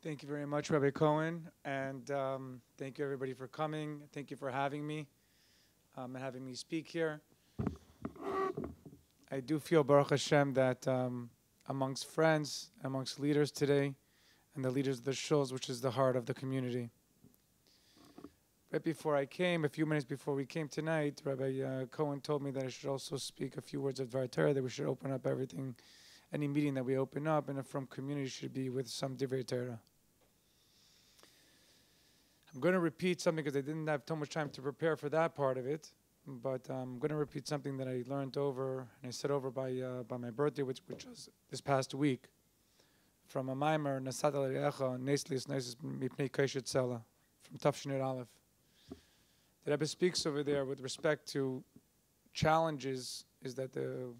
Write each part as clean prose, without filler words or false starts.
Thank you very much, Rabbi Cohen, and thank you everybody for coming. Thank you for having me and having me speak here. I do feel, Baruch Hashem, that amongst friends, amongst leaders today, and the leaders of the shuls, which is the heart of the community. Right before I came, a few minutes before we came tonight, Rabbi Cohen told me that I should also speak a few words of Dvar Torah, that we should open up everything, any meeting that we open up, and from community should be with some Dvar Torah. I'm going to repeat something because I didn't have too much time to prepare for that part of it, but I'm going to repeat something that I learned over, and I said over by my birthday, which was this past week, from a mimer, Nasat al Re'echa, Neslis Nesis Mipnei Keshet Sela, from Tafshinir Aleph. The Rebbe speaks over there with respect to challenges, is that the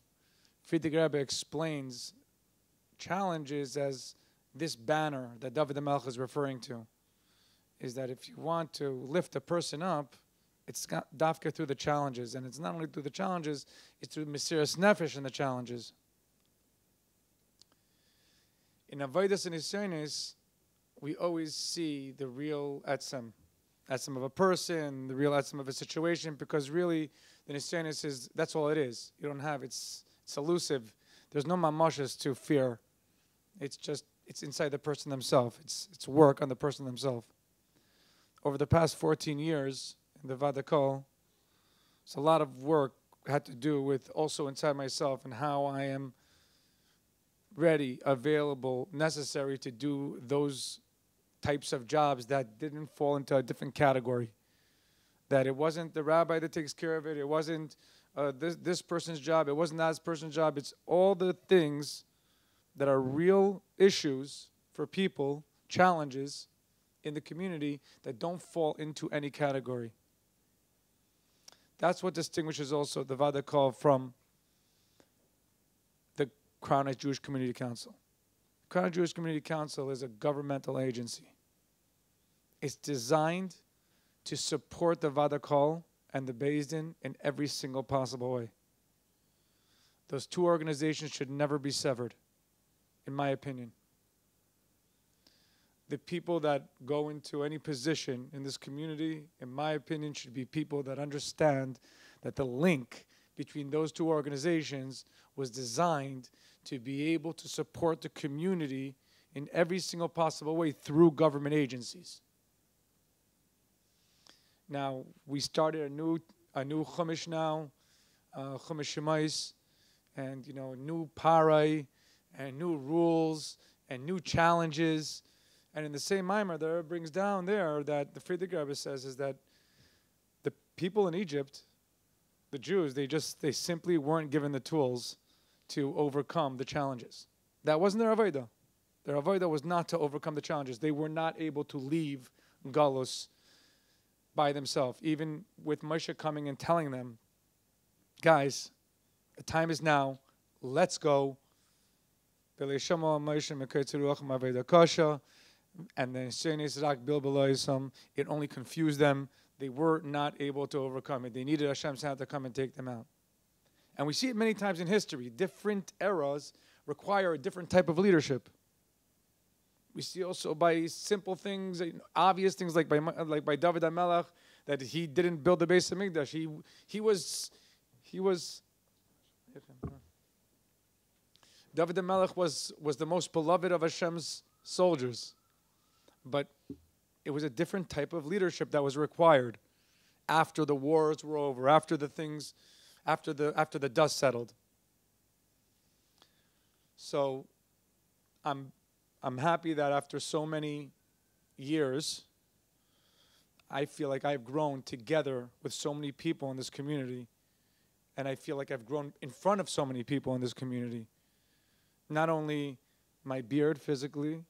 Friedrich Rebbe explains challenges as this banner that David the Melch is referring to, is that if you want to lift a person up, it's got dafka through the challenges, and it's not only through the challenges, it's through Mesiras Nefesh and the challenges. In Avodas and Nisyonos, we always see the real etzem of a person, the real etzem of a situation, because really the Nisyonos is, that's all it is. You don't have, it's elusive. There's no mamashas to fear. It's just, it's inside the person themselves. It's work on the person themselves. Over the past 14 years in the Vadakol, it's a lot of work had to do with also inside myself and how I am ready, available, necessary to do those types of jobs that didn't fall into a different category. That it wasn't the rabbi that takes care of it, it wasn't this person's job, it wasn't that person's job, it's all the things that are real issues for people, challenges in the community that don't fall into any category. That's what distinguishes also the Vadakol from the Crown Jewish Community Council. The Crown Jewish Community Council is a governmental agency. It's designed to support the Vadakol and the Beis Din in every single possible way. Those two organizations should never be severed, in my opinion. The people that go into any position in this community, in my opinion, should be people that understand that the link between those two organizations was designed to be able to support the community in every single possible way through government agencies. Now, we started a new Chumash now, Chumash Shemais, and new parai, and new rules, and new challenges. And in the same mimer, there it brings down there that the Friedrich Rebbe says is that the people in Egypt, the Jews, they simply weren't given the tools to overcome the challenges. That wasn't their avodah. Their avodah was not to overcome the challenges. They were not able to leave Galus by themselves. Even with Moshe coming and telling them, guys, the time is now. Let's go. And then it only confused them. They were not able to overcome it. They needed Hashem's hand to come and take them out. And we see it many times in history. Different eras require a different type of leadership. We see also by simple things, obvious things like by David HaMelech, that he didn't build the Beis Hamikdash. He was David HaMelech was the most beloved of Hashem's soldiers. But it was a different type of leadership that was required after the wars were over, after the dust settled. So I'm happy that after so many years, I feel like I've grown together with so many people in this community, and I feel like I've grown in front of so many people in this community. Not only my beard physically,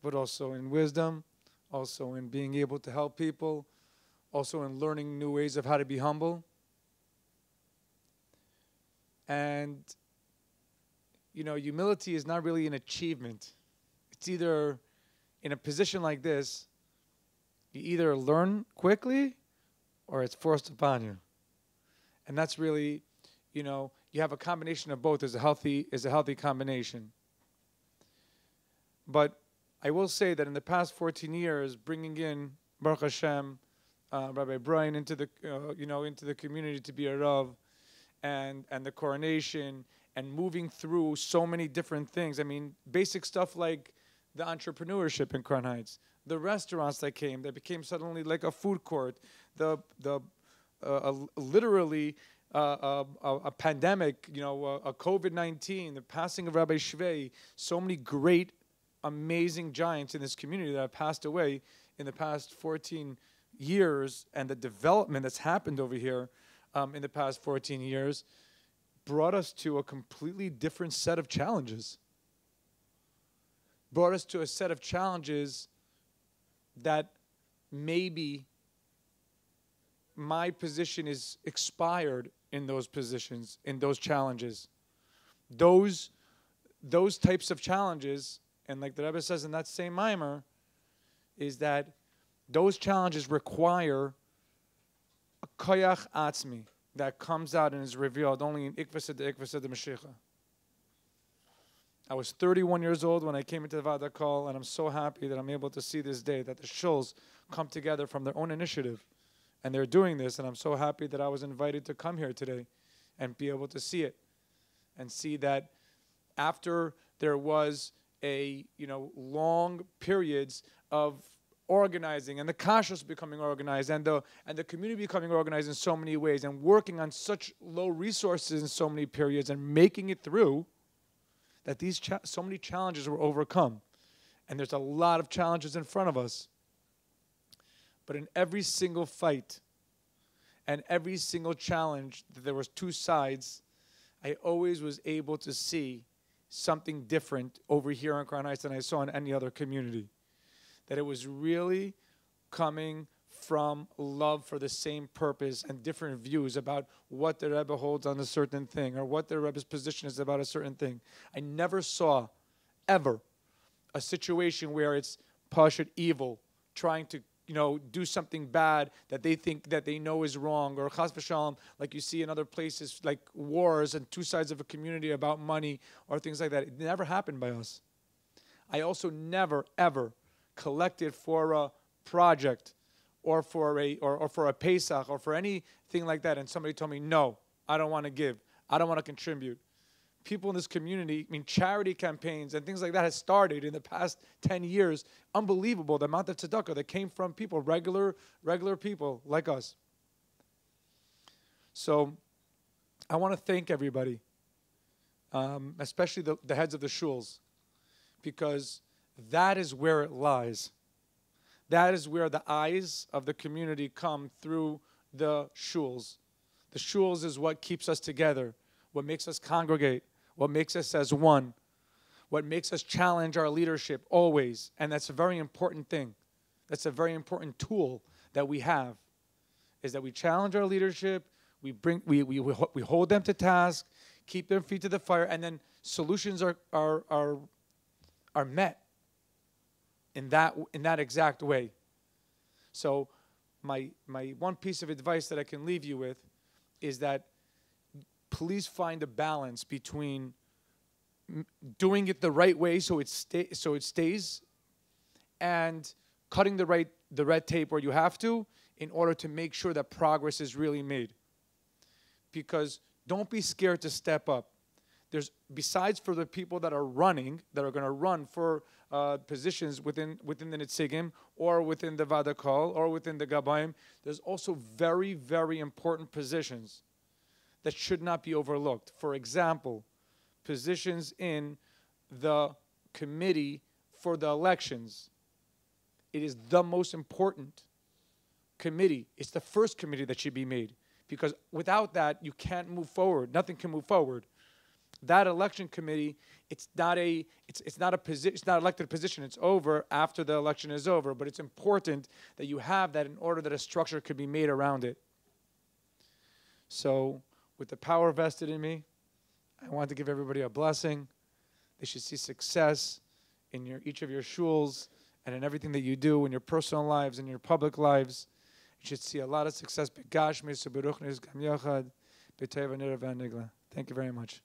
but also in wisdom, also in being able to help people, also in learning new ways of how to be humble. And, humility is not really an achievement. It's either, in a position like this, you either learn quickly or it's forced upon you. And that's really, you have a combination of both is a healthy combination. But I will say that in the past 14 years, bringing in Baruch Hashem, Rabbi Brian into the into the community to be a Rav, and the coronation, and moving through so many different things. I mean, basic stuff like the entrepreneurship in Crown Heights, the restaurants that came, that became suddenly like a food court, literally a pandemic, a COVID-19, the passing of Rabbi Shvei, so many great, amazing giants in this community that have passed away in the past 14 years, and the development that's happened over here in the past 14 years brought us to a completely different set of challenges. Brought us to a set of challenges that maybe my position is expired in those positions, in those challenges. Those types of challenges, and like the Rebbe says in that same mimer, is that those challenges require a koyach atzmi that comes out and is revealed only in Ikvased de Mashiach. I was 31 years old when I came into the Vada Kol, and I'm so happy that I'm able to see this day, that the shuls come together from their own initiative, and they're doing this, and I'm so happy that I was invited to come here today and be able to see it, and see that after there was a long periods of organizing, and the kashrus becoming organized, and the community becoming organized in so many ways, and working on such low resources in so many periods, and making it through, that these so many challenges were overcome. And there's a lot of challenges in front of us. But in every single fight and every single challenge, there was two sides. I always was able to see something different over here in Crown Heights than I saw in any other community. That it was really coming from love for the same purpose and different views about what the Rebbe holds on a certain thing, or what the Rebbe's position is about a certain thing. I never saw, ever, a situation where it's pashut evil, trying to do something bad that they think that they know is wrong, or chas v'shalom, like you see in other places, like wars and two sides of a community about money or things like that. It never happened by us. I also never, ever collected for a project or for a Pesach or for anything like that, and somebody told me, no, I don't want to give, I don't want to contribute. People in this community, charity campaigns and things like that has started in the past 10 years. Unbelievable, the amount of tzedakah that came from people, regular people like us. So I want to thank everybody, especially the heads of the shuls, because that is where it lies. That is where the eyes of the community come through the shuls. The shuls is what keeps us together, what makes us congregate, what makes us as one, what makes us challenge our leadership always. And that's a very important thing. That's a very important tool that we have, is that we challenge our leadership, we hold them to task, keep their feet to the fire, and then solutions are met in that exact way. So my one piece of advice that I can leave you with is that please find a balance between doing it the right way so it stays, and cutting the red tape where you have to, in order to make sure that progress is really made. Because don't be scared to step up. Besides for the people that are running, that are going to run for positions within the Nitsigim, or within the Vada Kol, or within the Gabayim, there's also very, very important positions that should not be overlooked. For example, positions in the committee for the elections. It is the most important committee. It's the first committee that should be made, because without that, you can't move forward. Nothing can move forward. That election committee, it's not an elected position. It's over after the election is over, but it's important that you have that in order that a structure could be made around it. So, with the power vested in me, I want to give everybody a blessing. They should see success in each of your shuls and in everything that you do in your personal lives and your public lives. You should see a lot of success. Thank you very much.